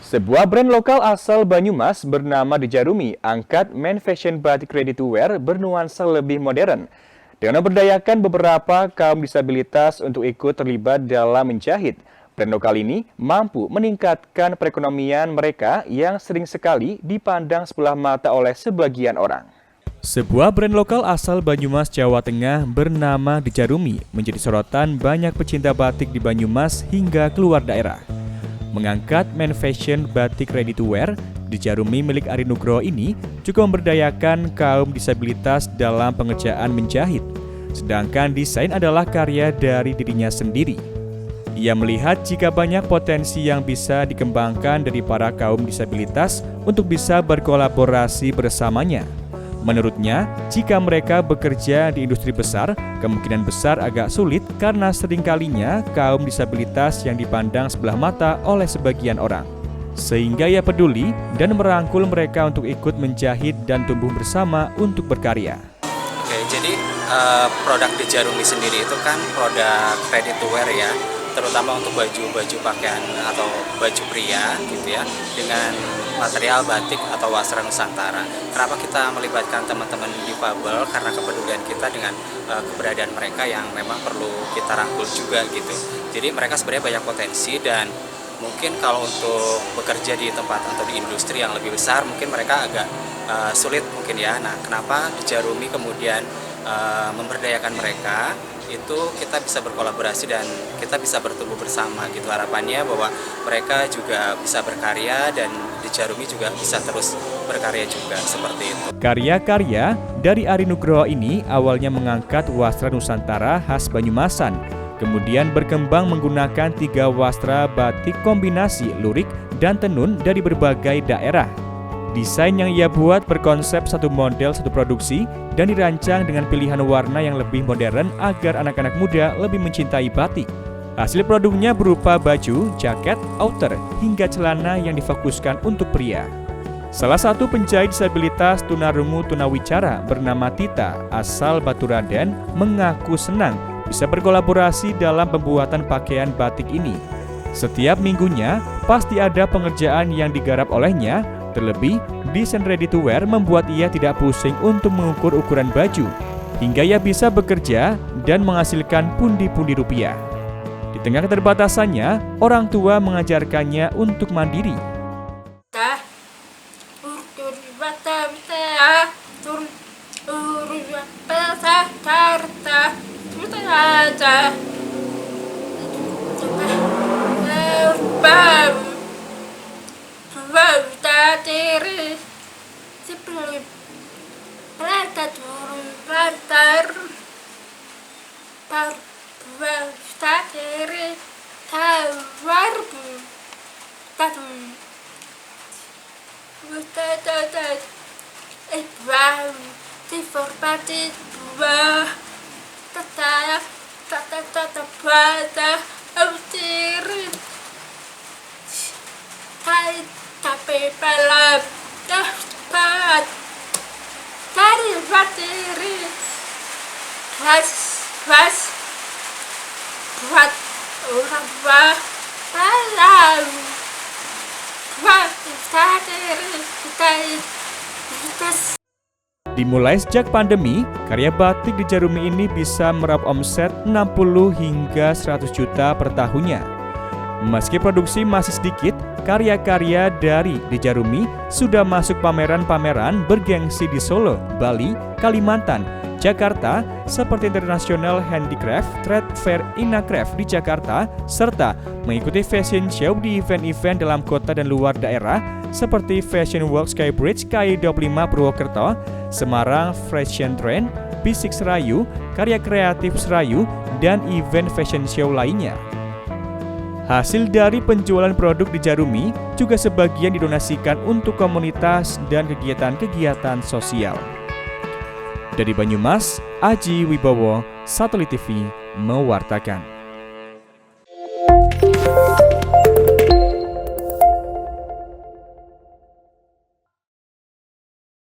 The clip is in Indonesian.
Sebuah brand lokal asal Banyumas bernama Dejarumi angkat main fashion batik ready to wear bernuansa lebih modern. Dengan memberdayakan beberapa kaum disabilitas untuk ikut terlibat dalam menjahit, brand lokal ini mampu meningkatkan perekonomian mereka yang sering sekali dipandang sebelah mata oleh sebagian orang. Sebuah brand lokal asal Banyumas, Jawa Tengah bernama Dejarumi menjadi sorotan banyak pecinta batik di Banyumas hingga keluar daerah. Mengangkat main fashion batik ready to wear, Dejarumi milik Ari Nugroho ini juga memberdayakan kaum disabilitas dalam pengerjaan menjahit. Sedangkan desain adalah karya dari dirinya sendiri. Ia melihat jika banyak potensi yang bisa dikembangkan dari para kaum disabilitas untuk bisa berkolaborasi bersamanya. Menurutnya, jika mereka bekerja di industri besar, kemungkinan besar agak sulit karena seringkalinya kaum disabilitas yang dipandang sebelah mata oleh sebagian orang. Sehingga ia peduli dan merangkul mereka untuk ikut menjahit dan tumbuh bersama untuk berkarya. Oke, jadi produk Dejarumi sendiri itu kan produk ready to wear ya, terutama untuk baju-baju pakaian atau baju pria gitu ya, dengan material batik atau wasra Nusantara. Kenapa kita melibatkan teman-teman difabel? Karena kepedulian kita dengan keberadaan mereka yang memang perlu kita rangkul juga gitu. Jadi mereka sebenarnya banyak potensi dan mungkin kalau untuk bekerja di tempat atau di industri yang lebih besar mungkin mereka agak sulit mungkin ya. Nah, kenapa Dejarumi kemudian memberdayakan mereka? Itu kita bisa berkolaborasi dan kita bisa bertumbuh bersama gitu. Harapannya bahwa mereka juga bisa berkarya dan Dejarumi juga bisa terus berkarya juga seperti itu. Karya-karya dari Ari Nugroho ini awalnya mengangkat wastra Nusantara khas Banyumasan, kemudian berkembang menggunakan 3 wastra batik kombinasi lurik dan tenun dari berbagai daerah. Desain yang ia buat berkonsep satu model satu produksi dan dirancang dengan pilihan warna yang lebih modern agar anak-anak muda lebih mencintai batik. Hasil produknya berupa baju, jaket, outer, hingga celana yang difokuskan untuk pria. Salah satu penjahit disabilitas tunarungu tunawicara bernama Tita asal Baturaden mengaku senang bisa berkolaborasi dalam pembuatan pakaian batik ini. Setiap minggunya pasti ada pengerjaan yang digarap olehnya. Terlebih, desain ready to wear membuat ia tidak pusing untuk mengukur ukuran baju, hingga ia bisa bekerja dan menghasilkan pundi-pundi rupiah. Di tengah keterbatasannya, orang tua mengajarkannya untuk mandiri. Dimulai sejak pandemi, karya batik Dejarumi ini bisa meraup omset 60 hingga 100 juta per tahunnya. Meski produksi masih sedikit, karya-karya dari Dejarumi sudah masuk pameran-pameran bergengsi di Solo, Bali, Kalimantan, Jakarta, seperti International Handicraft Trade Fair Inacraft di Jakarta, serta mengikuti fashion show di event-event dalam kota dan luar daerah, seperti Fashion World Skybridge KI25 Purwokerto, Semarang Fashion Trend, P6 Serayu, Karya Kreatif Serayu, dan event fashion show lainnya. Hasil dari penjualan produk Dejarumi juga sebagian didonasikan untuk komunitas dan kegiatan-kegiatan sosial. Dari Banyumas, Aji Wibowo, Satelit TV, mewartakan.